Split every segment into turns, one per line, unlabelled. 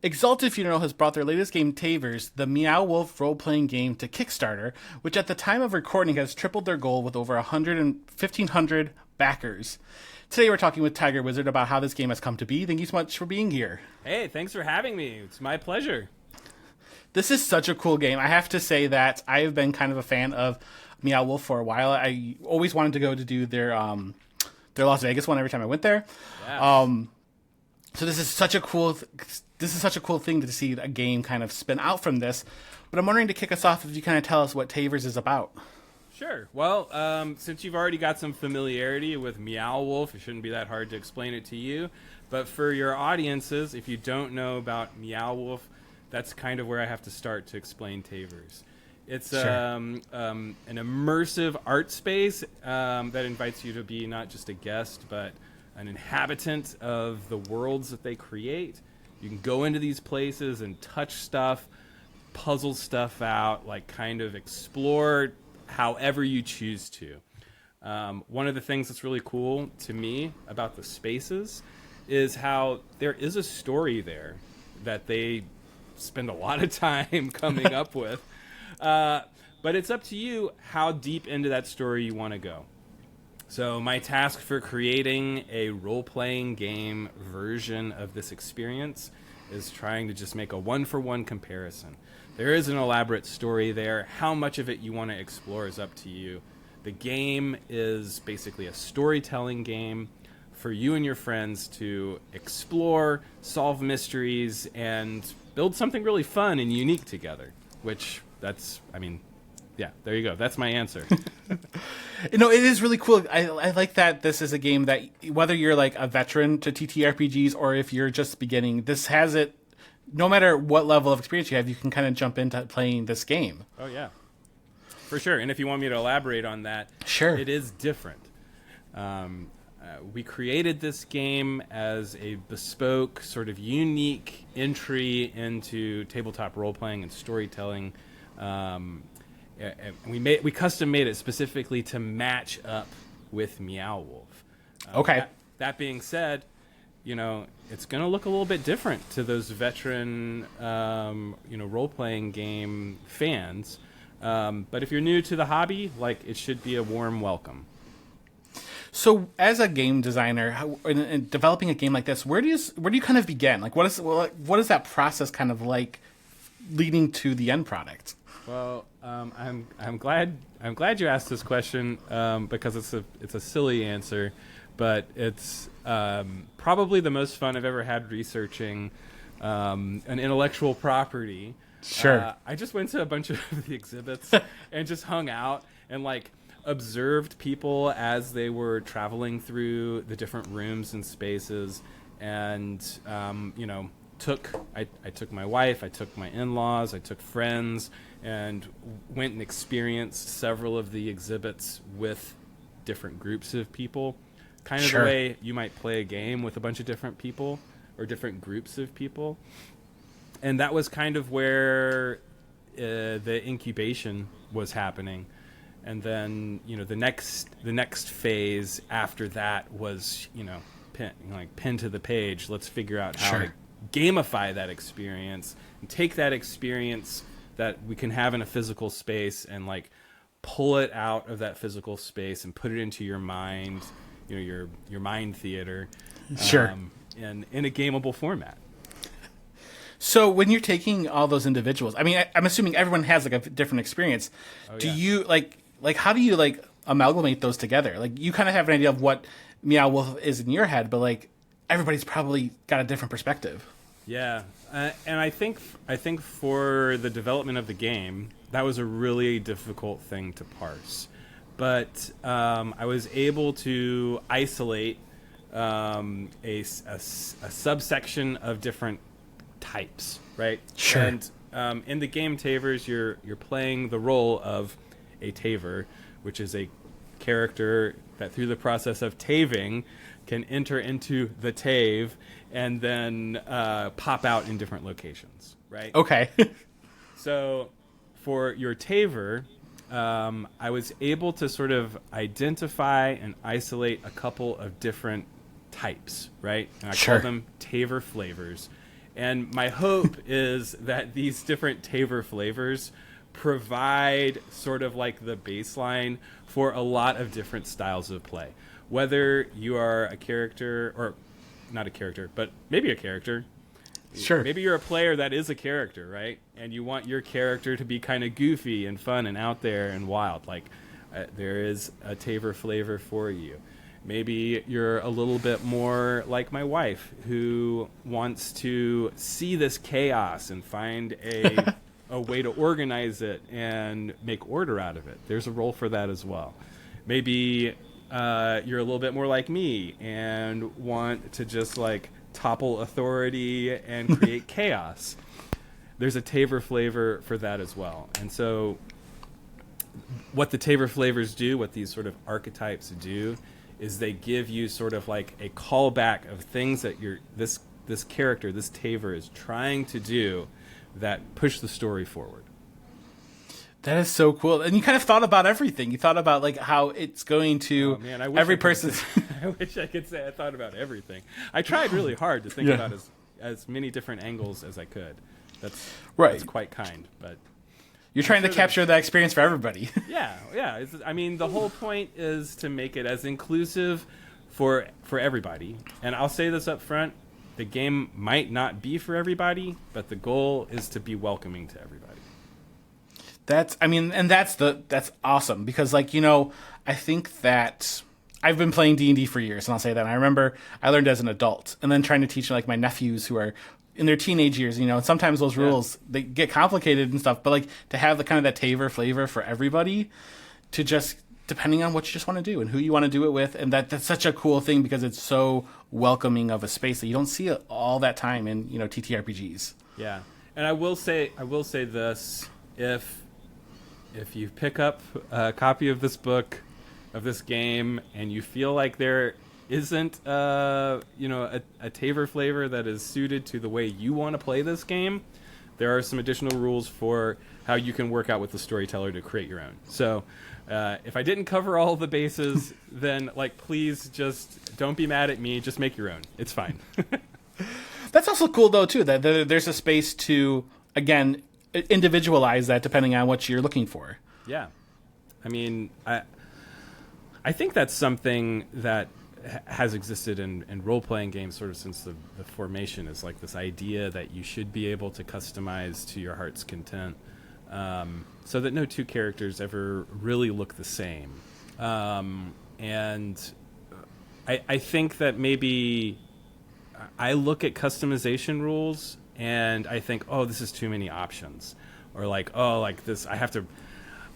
Exalted Funeral has brought their latest game, TAVERS, the Meow Wolf role-playing game, to Kickstarter, which at the time of recording has tripled their goal with over 1,500 backers. Today we're talking with Tiger Wizard about how this game has come to be. Thank you so much for being here.
Hey, thanks for having me. It's my pleasure.
This is such a cool game. I have to say that I have been kind of a fan of Meow Wolf for a while. I always wanted to go to do their Las Vegas one every time I went there.
Yeah.
So this is such a cool thing to see a game kind of spin out from this. But I'm wondering, to kick us off, if you kind of tell us what TAVERS is about.
Sure. Well, since you've already got some familiarity with Meow Wolf, it shouldn't be that hard to explain it to you. But for your audiences, if you don't know about Meow Wolf, that's kind of where I have to start to explain TAVERS. It's
Sure.
an immersive art space that invites you to be not just a guest, but an inhabitant of the worlds that they create. You can go into these places and touch stuff, puzzle stuff out, like kind of explore however you choose to. One of the things that's really cool to me about the spaces is how there is a story there that they spend a lot of time coming up with. But it's up to you how deep into that story you want to go. So my task for creating a role-playing game version of this experience is trying to just make a one-for-one comparison. There is an elaborate story there. How much of it you want to explore is up to you. The game is basically a storytelling game for you and your friends to explore, solve mysteries, and build something really fun and unique together, which yeah, there you go. That's my answer.
It is really cool. I like that this is a game that, whether you're like a veteran to TTRPGs or if you're just beginning, this has it. No matter what level of experience you have, you can kind of jump into playing this game.
Oh, yeah. For sure. And if you want me to elaborate on that,
sure.
It is different. We created this game as a bespoke, sort of unique entry into tabletop role-playing and storytelling. We custom made it specifically to match up with Meow Wolf.
Okay.
That being said, it's going to look a little bit different to those veteran, role-playing game fans. But if you're new to the hobby, it should be a warm welcome.
So, as a game designer, in developing a game like this, where do you kind of begin? What is that process kind of like, leading to the end product?
Well, I'm glad you asked this question because it's a silly answer, but it's probably the most fun I've ever had researching an intellectual property.
Sure.
I just went to a bunch of the exhibits and just hung out and observed people as they were traveling through the different rooms and spaces, and I took my wife, I took my in-laws, I took friends, and went and experienced several of the exhibits with different groups of people. Kind of
Sure.
the way you might play a game with a bunch of different people or different groups of people. And that was kind of where the incubation was happening. And then, the next phase after that was, pen to the page. Let's figure out how
Sure.
to gamify that experience and take that experience that we can have in a physical space and pull it out of that physical space and put it into your mind, your mind theater,
Sure.
in a gameable format.
So, when you're taking all those individuals, I'm assuming everyone has a different experience.
Oh,
Do
yeah.
you how do you amalgamate those together? You kind of have an idea of what Meow Wolf is in your head, but everybody's probably got a different perspective.
Yeah, and I think for the development of the game, that was a really difficult thing to parse. But I was able to isolate a subsection of different types, right?
Sure.
And in the game TAVERS, you're playing the role of a TAVER, which is a character that through the process of taving can enter into the tave and then pop out in different locations, right?
Okay.
So for your TAVER, I was able to sort of identify and isolate a couple of different types, right? And I
Sure.
call them TAVER flavors. And my hope is that these different TAVER flavors provide sort of like the baseline for a lot of different styles of play. Whether you are a character, or not a character, but maybe a character.
Sure.
Maybe you're a player that is a character, right? And you want your character to be kind of goofy and fun and out there and wild. Like, there is a TAVER flavor for you. Maybe you're a little bit more like my wife, who wants to see this chaos and find a way to organize it and make order out of it. There's a role for that as well. Maybe you're a little bit more like me and want to just like topple authority and create chaos. There's a TAVER flavor for that as well. And so what the TAVER flavors do, what these sort of archetypes do, is they give you sort of like a callback of things that this character, this TAVER, is trying to do that push the story forward.
That is so cool. And you kind of thought about everything. You thought about like how it's going to every person.
I wish I could say I thought about everything. I tried really hard to think about as many different angles as I could. That's quite kind, but
you're trying to capture that experience for everybody.
Yeah. I mean, the whole point is to make it as inclusive for everybody. And I'll say this up front: the game might not be for everybody, but the goal is to be welcoming to everybody.
That's awesome, because like, I think that I've been playing D&D for years, and I'll say that. And I remember I learned as an adult, and then trying to teach like my nephews who are in their teenage years, and sometimes those rules, they get complicated and stuff, but like to have the kind of that TAVER flavor for everybody, to just, depending on what you just want to do and who you want to do it with. And that's such a cool thing, because it's so welcoming of a space that you don't see it all that time in, TTRPGs.
Yeah. And I will say this: if you pick up a copy of this book, of this game, and you feel like there isn't a TAVER flavor that is suited to the way you want to play this game, there are some additional rules for how you can work out with the storyteller to create your own. So if I didn't cover all the bases, then please just don't be mad at me. Just make your own. It's fine.
That's also cool, though, too, that there's a space to, again, individualize that depending on what you're looking for.
Yeah. I mean, I think that's something that has existed in role-playing games sort of since the formation, is like this idea that you should be able to customize to your heart's content, so that no two characters ever really look the same. And I think that maybe I look at customization rules and I think, oh, this is too many options, or this,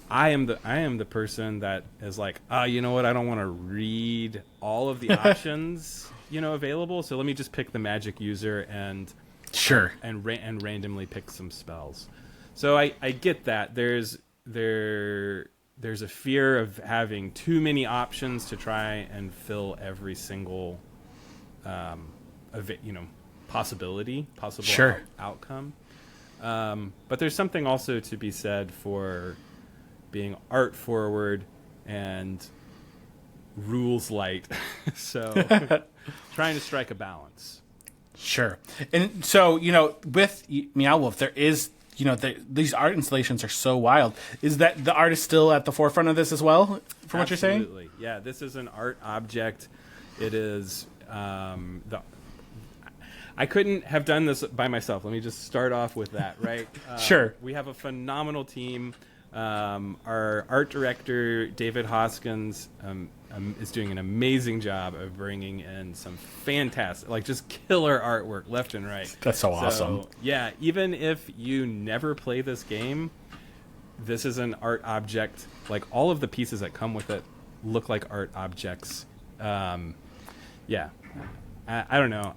I am the person that is like, you know what, I don't want to read all of the options available, so let me just pick the magic user and randomly pick some spells. So I get that there's a fear of having too many options to try and fill every single possible outcome. But there's something also to be said for being art forward and rules light. So trying to strike a balance.
Sure. And so, with Meow Wolf, there is, these art installations are so wild. Is that the art is still at the forefront of this as well, from what you're saying?
Absolutely. Yeah, this is an art object. It is I couldn't have done this by myself. Let me just start off with that, right?
Sure.
We have a phenomenal team. Our art director, David Hoskins, is doing an amazing job of bringing in some fantastic, just killer artwork left and right.
That's so awesome.
Yeah, even if you never play this game, this is an art object. All of the pieces that come with it look like art objects. Yeah. I don't know.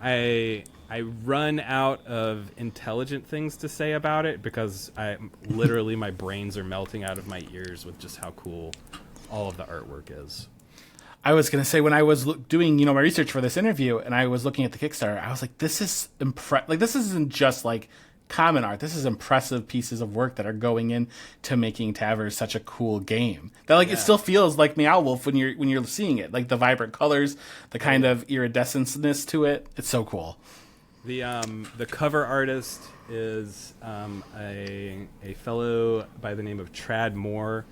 I run out of intelligent things to say about it, because literally my brains are melting out of my ears with just how cool all of the artwork is.
I was going to say, when I was doing, my research for this interview, and I was looking at the Kickstarter, I was like, this is this isn't just common art. This is impressive pieces of work that are going in to making TAVER such a cool game. That it still feels like Meow Wolf when you're seeing it. The vibrant colors, the kind of iridescence to it. It's so cool.
The cover artist is a fellow by the name of Trad Moore,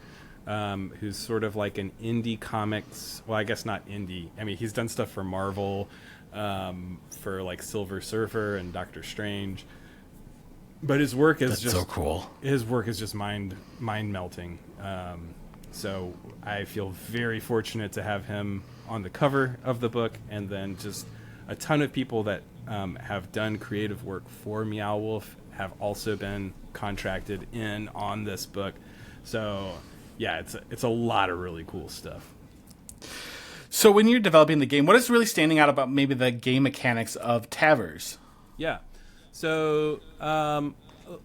who's sort of like an indie comics. Well, I guess not indie. I mean, he's done stuff for Marvel, for like Silver Surfer and Doctor Strange. But his work is
so cool.
His work is just mind melting. So I feel very fortunate to have him on the cover of the book, and then just a ton of people that have done creative work for Meow Wolf have also been contracted in on this book. So yeah, it's a lot of really cool stuff.
So when you're developing the game, what is really standing out about maybe the game mechanics of TAVERS?
Yeah. So,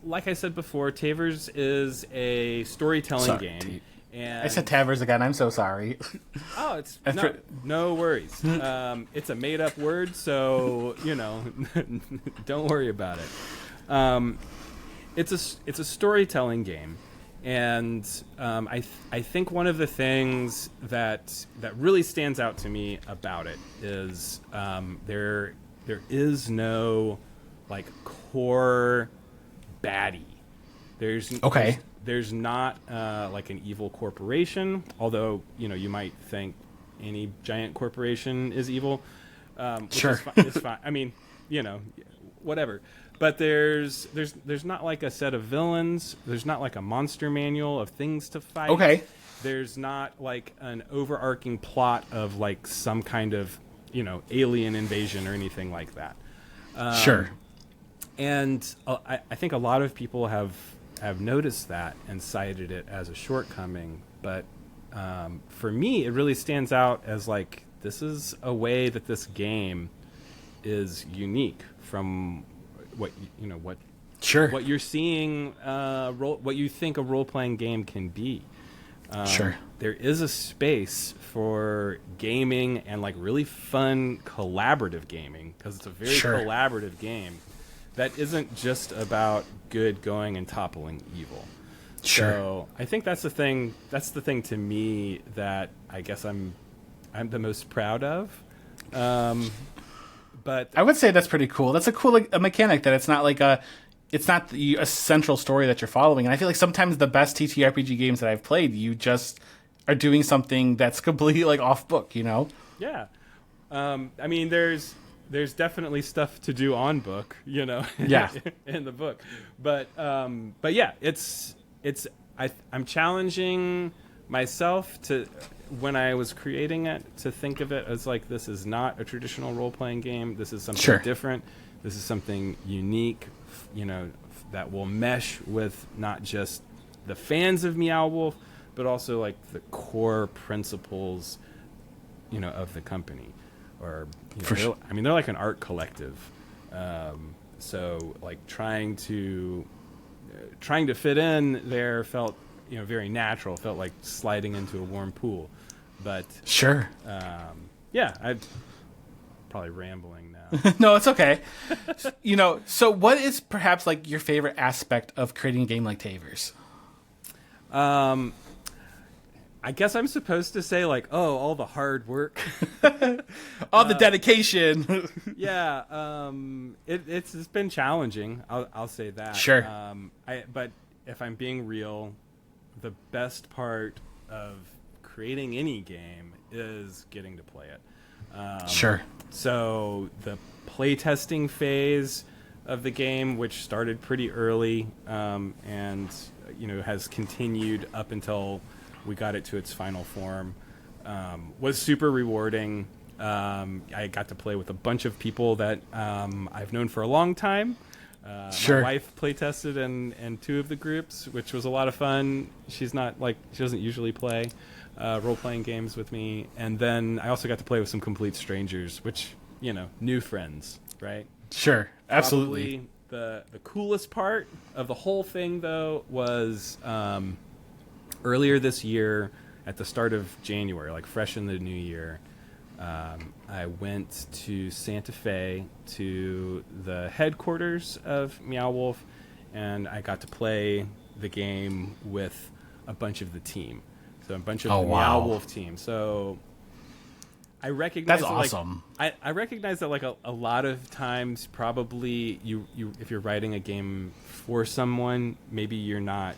like I said before, TAVERS is a storytelling game. And
I said TAVERS again. I'm so sorry.
Oh, it's no worries. It's a made-up word, so don't worry about it. It's a storytelling game, and I think one of the things that really stands out to me about it is there is no like core baddie. There's not like an evil corporation, although you might think any giant corporation is evil.
Sure,
it's fine. I mean, whatever. But there's not like a set of villains. There's not like a monster manual of things to fight.
Okay.
There's not like an overarching plot of like some kind of alien invasion or anything like that.
Sure.
And I think a lot of people have noticed that and cited it as a shortcoming. But for me, it really stands out as like this is a way that this game is unique from what what you're seeing, what you think a role-playing game can be.
Sure.
There is a space for gaming and like really fun collaborative gaming, because it's a very collaborative game that isn't just about good going and toppling evil.
Sure.
So I think that's the thing. That's the thing to me that I guess I'm the most proud of. But
I would say that's pretty cool. That's a cool a mechanic that it's not a central story that you're following. And I feel like sometimes the best TTRPG games that I've played, you just are doing something that's completely like off book.
Yeah. I mean, there's definitely stuff to do on book,
Yeah.
in the book. But yeah, I'm challenging myself to, when I was creating it, to think of it as like, this is not a traditional role-playing game. This is something different. This is something unique, that will mesh with not just the fans of Meow Wolf, but also like the core principles, of the company. Or they're like an art collective, so like trying to fit in there felt very natural. Felt like sliding into a warm pool, but
sure.
Yeah, I'm probably rambling now.
No, it's okay. So what is perhaps like your favorite aspect of creating a game like TAVERS?
I guess I'm supposed to say like, all the hard work,
all the dedication.
Yeah, it's been challenging. I'll say that.
Sure.
But if I'm being real, the best part of creating any game is getting to play it.
Sure.
So the playtesting phase of the game, which started pretty early, and has continued up until we got it to its final form, was super rewarding. I got to play with a bunch of people that I've known for a long time. My wife playtested in two of the groups, which was a lot of fun. She doesn't usually play role-playing games with me. And then I also got to play with some complete strangers, which, new friends, right?
Sure, absolutely.
Probably the coolest part of the whole thing, though, was earlier this year, at the start of January, like fresh in the new year, I went to Santa Fe to the headquarters of Meow Wolf, and I got to play the game with a bunch of the team. So a bunch of the Meow Wolf team. So I recognize
That's awesome.
I recognize that like a lot of times probably you if you're writing a game for someone, maybe you're not.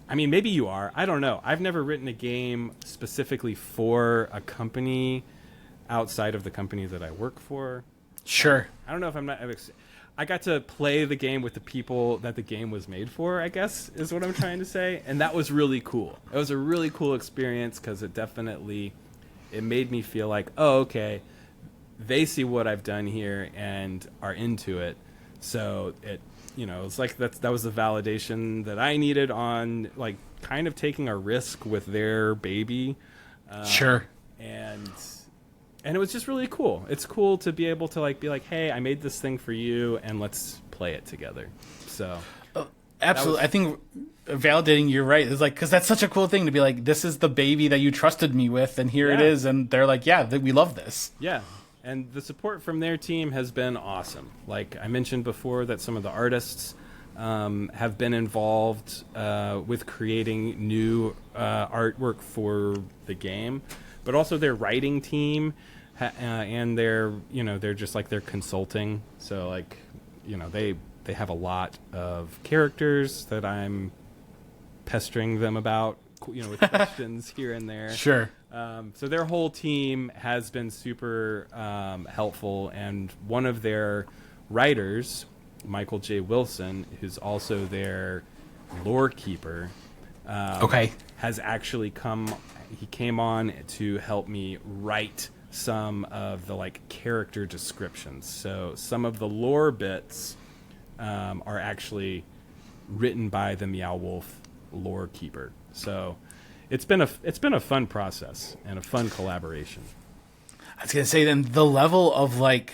I mean, maybe you are. I don't know. I've never written a game specifically for a company outside of the company that I work for.
Sure.
I don't know if I'm not. I got to play the game with the people that the game was made for, I guess, is what I'm trying to say. And that was really cool. It was a really cool experience because it made me feel like, oh, okay, they see what I've done here and are into it. So it's like that was the validation that I needed on like kind of taking a risk with their baby.
Sure.
And it was just really cool. It's cool to be able to like be like, hey, I made this thing for you, and let's play it together. So,
absolutely, I think validating you're right is like because that's such a cool thing to be like, this is the baby that you trusted me with, and here it is, and they're like, yeah, we love this.
Yeah, and the support from their team has been awesome. Like I mentioned before, that some of the artists have been involved with creating new artwork for the game, but also their writing team. And they're just like they're consulting, so like they have a lot of characters that I'm pestering them about with questions here and there.
Sure.
So their whole team has been super helpful, and one of their writers, Michael J. Wilson, who's also their lore keeper, has actually he came on to help me write some of the like character descriptions. So some of the lore bits are actually written by the Meow Wolf lore keeper. So it's been a fun process and a fun collaboration.
I was gonna say then the level of like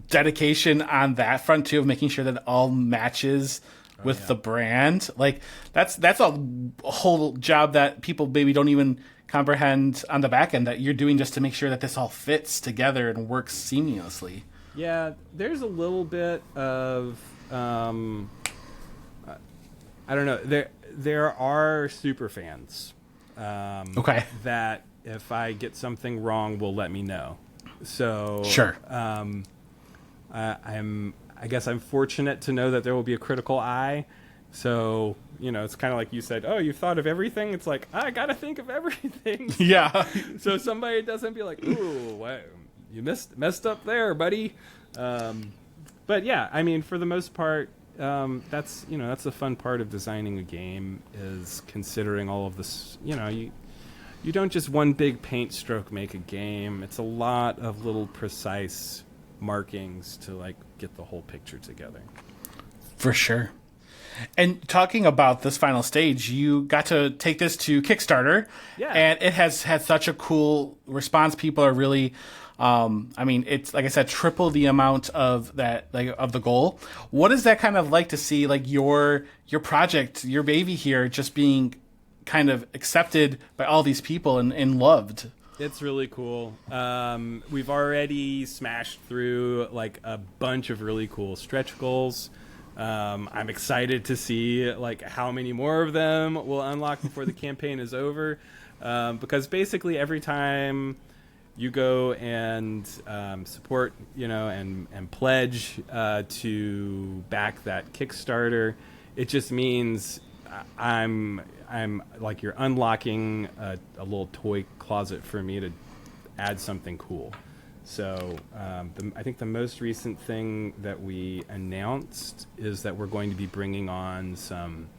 dedication on that front too, of making sure that it all matches with the brand, like that's a whole job that people maybe don't even comprehend on the back end that you're doing just to make sure that this all fits together and works seamlessly.
Yeah, there's a little bit of I don't know. There are super fans that if I get something wrong will let me know. So
sure.
I guess I'm fortunate to know that there will be a critical eye. So, it's kind of like you said, oh, you've thought of everything. It's like, I got to think of everything.
Yeah.
So somebody doesn't be like, ooh, what, you messed up there, buddy. But yeah, I mean, for the most part, that's the fun part of designing a game is considering all of this. You don't just one big paint stroke make a game. It's a lot of little precise markings to like get the whole picture together.
For sure. And talking about this final stage, you got to take this to Kickstarter, and it has had such a cool response. People are really, it's like I said, triple the amount of that, like of the goal. What is that kind of like to see, like your project, your baby here, just being kind of accepted by all these people and loved?
It's really cool. We've already smashed through like a bunch of really cool stretch goals. I'm excited to see like how many more of them will unlock before the campaign is over, because basically every time you go and support, and pledge to back that Kickstarter, it just means I'm like you're unlocking a little toy closet for me to add something cool. So I think the most recent thing that we announced is that we're going to be bringing on some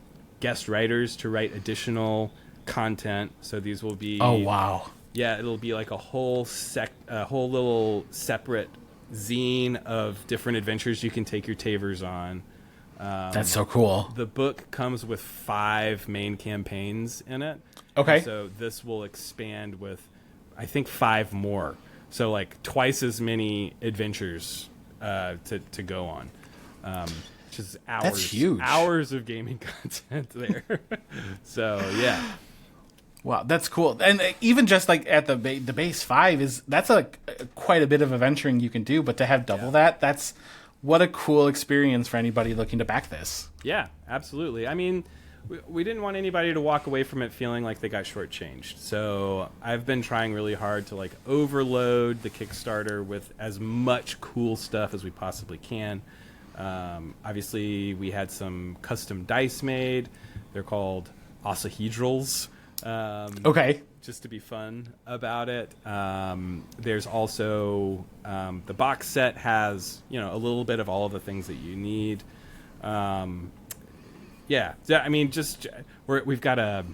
guest writers to write additional content. So these will be...
Oh, wow.
Yeah, it'll be like a whole little separate zine of different adventures you can take your TAVERs on.
That's so cool.
The book comes with 5 main campaigns in it.
Okay.
And so this will expand with, I think, 5 more. So like twice as many adventures to go on, which is hours.
That's huge.
Hours of gaming content there. So yeah.
Wow, that's cool. And even just like at the base 5 that's quite a bit of adventuring you can do. But to have double that's what a cool experience for anybody looking to back this.
Yeah, absolutely. I mean, we didn't want anybody to walk away from it feeling like they got shortchanged. So I've been trying really hard to like overload the Kickstarter with as much cool stuff as we possibly can. Obviously, we had some custom dice made. They're called octahedrals.
Okay.
Just to be fun about it. There's also the box set has, you know, a little bit of all of the things that you need. Yeah, I mean, we've got a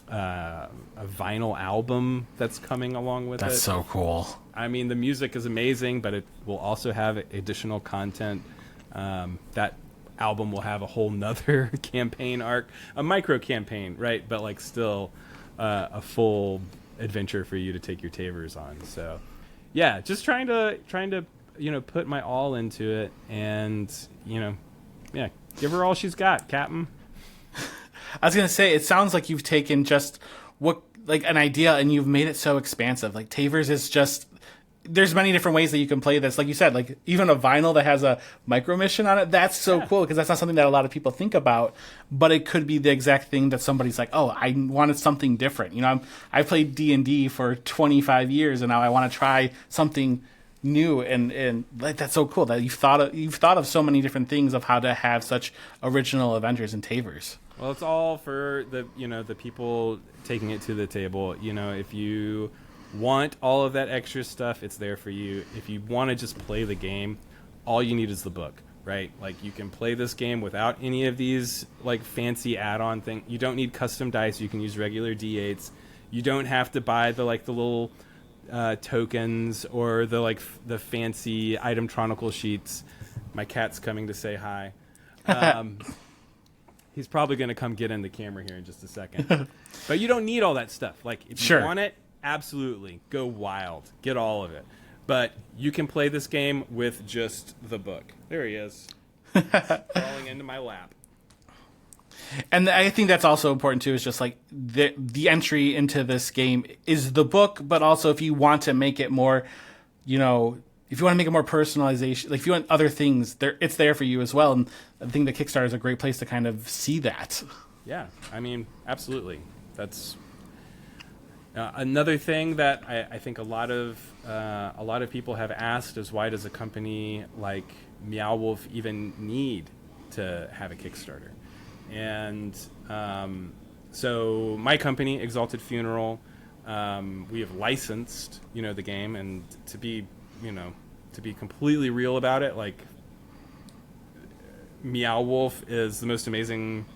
vinyl album that's coming along with it.
That's so cool.
I mean, the music is amazing, but it will also have additional content. That album will have a whole nother campaign arc, a micro campaign, right? But like still a full adventure for you to take your TAVERs on. So yeah, just trying to put my all into it, and yeah, give her all she's got, Captain.
I was gonna say, it sounds like you've taken just an idea and you've made it so expansive. Like TAVERs is just, there's many different ways that you can play this. Like you said, like even a vinyl that has a micro mission on it, that's so cool, because that's not something that a lot of people think about, but it could be the exact thing that somebody's like, oh, I wanted something different. I played D&D for 25 years and now I want to try something new, and like, that's so cool that you've thought of so many different things of how to have such original adventures in TAVERs.
Well, it's all for the people taking it to the table. If you want all of that extra stuff, it's there for you. If you want to just play the game, all you need is the book, right? Like, you can play this game without any of these like fancy add-on thing. You don't need custom dice. You can use regular D8s. You don't have to buy the little tokens or the fancy item-tronical sheets. My cat's coming to say hi. He's probably going to come get in the camera here in just a second. But you don't need all that stuff. Like, if you want it, absolutely, go wild, get all of it. But you can play this game with just the book. There he is, crawling into my lap.
And I think that's also important too, is just like the entry into this game is the book, but also if you want to make it more, if you want to make it more personalization, like if you want other things, it's there for you as well. And I think the Kickstarter is a great place to kind of see that.
Yeah, I mean, absolutely. That's another thing that I think a lot of people have asked is, why does a company like Meow Wolf even need to have a Kickstarter? And so my company, Exalted Funeral, we have licensed, the game, and to be completely real about it, like, Meow Wolf is the most amazing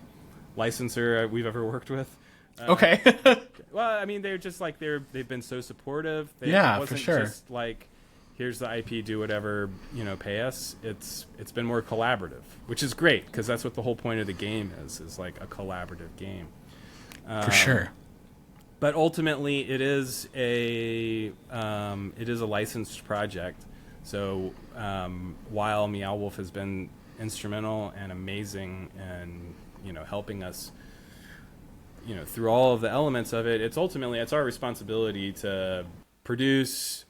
licensor we've ever worked with.
Okay.
Well, I mean, they're just like, they've been so supportive. It wasn't
for sure.
Just like, here's the IP, do whatever, pay us. It's been more collaborative, which is great, because that's what the whole point of the game is like a collaborative game.
For sure.
But ultimately, it is a licensed project. So while Meow Wolf has been instrumental and amazing and helping us through all of the elements of it, it's our responsibility to produce,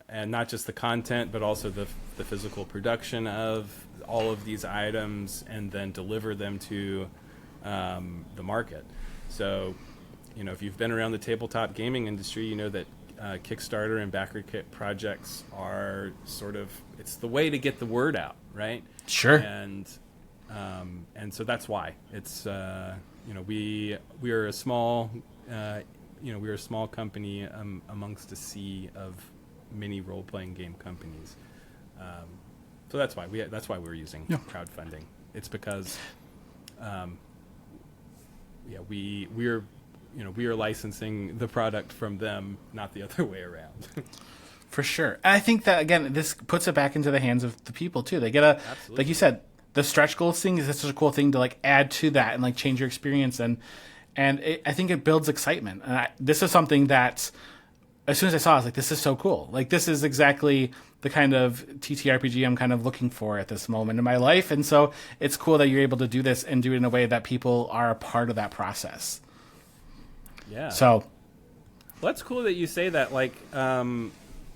and not just the content, but also the physical production of all of these items, and then deliver them to the market. So, if you've been around the tabletop gaming industry, you know that Kickstarter and backer kit projects are it's the way to get the word out, right?
Sure.
And so that's why it's we are a small we're a small company amongst a sea of many role-playing game companies. So that's why we're using crowdfunding. It's because we are licensing the product from them, not the other way around.
For sure. And I think that, again, this puts it back into the hands of the people too. They get like you said, the stretch goals thing is such a cool thing to like add to that and like change your experience, and I think it builds excitement. And this is something that, as soon as I saw it, I was like, this is so cool. Like, this is exactly the kind of TTRPG I'm kind of looking for at this moment in my life. And so it's cool that you're able to do this and do it in a way that people are a part of that process.
Yeah.
So.
Well, that's cool that you say that. Like,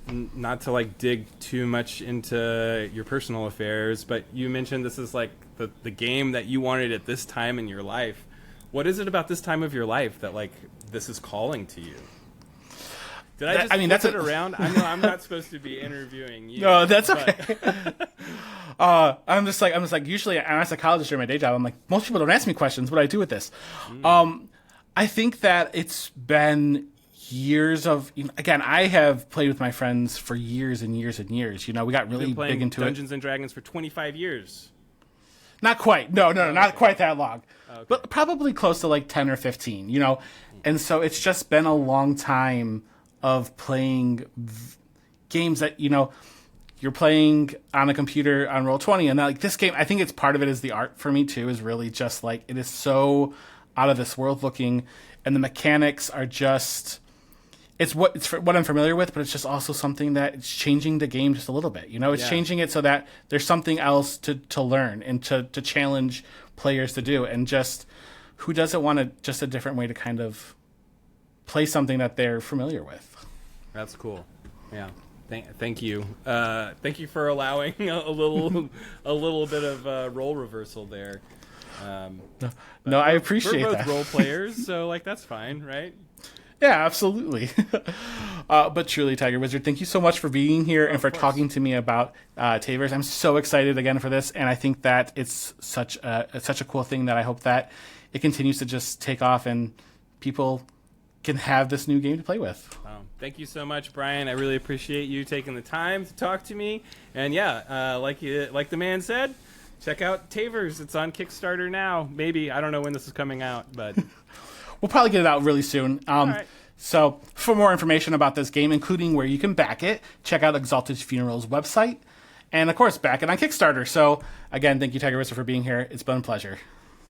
not to like dig too much into your personal affairs, but you mentioned this is like the game that you wanted at this time in your life. what is it about this time of your life that like this is calling to you? Did I just
that's
flip it around? I know I'm not supposed to be interviewing you.
No, that's okay. I'm just like usually I'm a psychologist during my day job. I'm like, most people don't ask me questions. What do I do with this? I think that it's been years of, again, I have played with my friends for years and years and years. We got really big into
Dungeons and Dragons for 25 years.
Not quite. No, not quite that long. Okay. But probably close to like 10 or 15, And so it's just been a long time of playing games that, you're playing on a computer on Roll20. And like this game, I think it's part of it is the art for me too, is really just like, it is so out of this world looking, and the mechanics are just, it's what I'm familiar with, but it's just also something that it's changing the game just a little bit. It's changing it so that there's something else to learn and to challenge players to do. And just who doesn't want just a different way to kind of play something that they're familiar with. That's
cool. Yeah. Thank you. Thank you for allowing a little bit of role reversal there.
No, I appreciate that.
We're both role players, so like that's fine, right?
Yeah, absolutely. But truly, Tiger Wizard, thank you so much for being here and for talking to me about TAVERs. I'm so excited again for this, and I think that it's such a cool thing that I hope that it continues to just take off and people can have this new game to play with.
Thank you so much, Brian. I really appreciate you taking the time to talk to me. And yeah, like the man said, check out TAVERs. It's on Kickstarter now. Maybe. I don't know when this is coming out, but
we'll probably get it out really soon.
All right.
So for more information about this game, including where you can back it, check out Exalted Funeral's website. And of course, back it on Kickstarter. So again, thank you, Tiger Wizard, for being here. It's been a pleasure.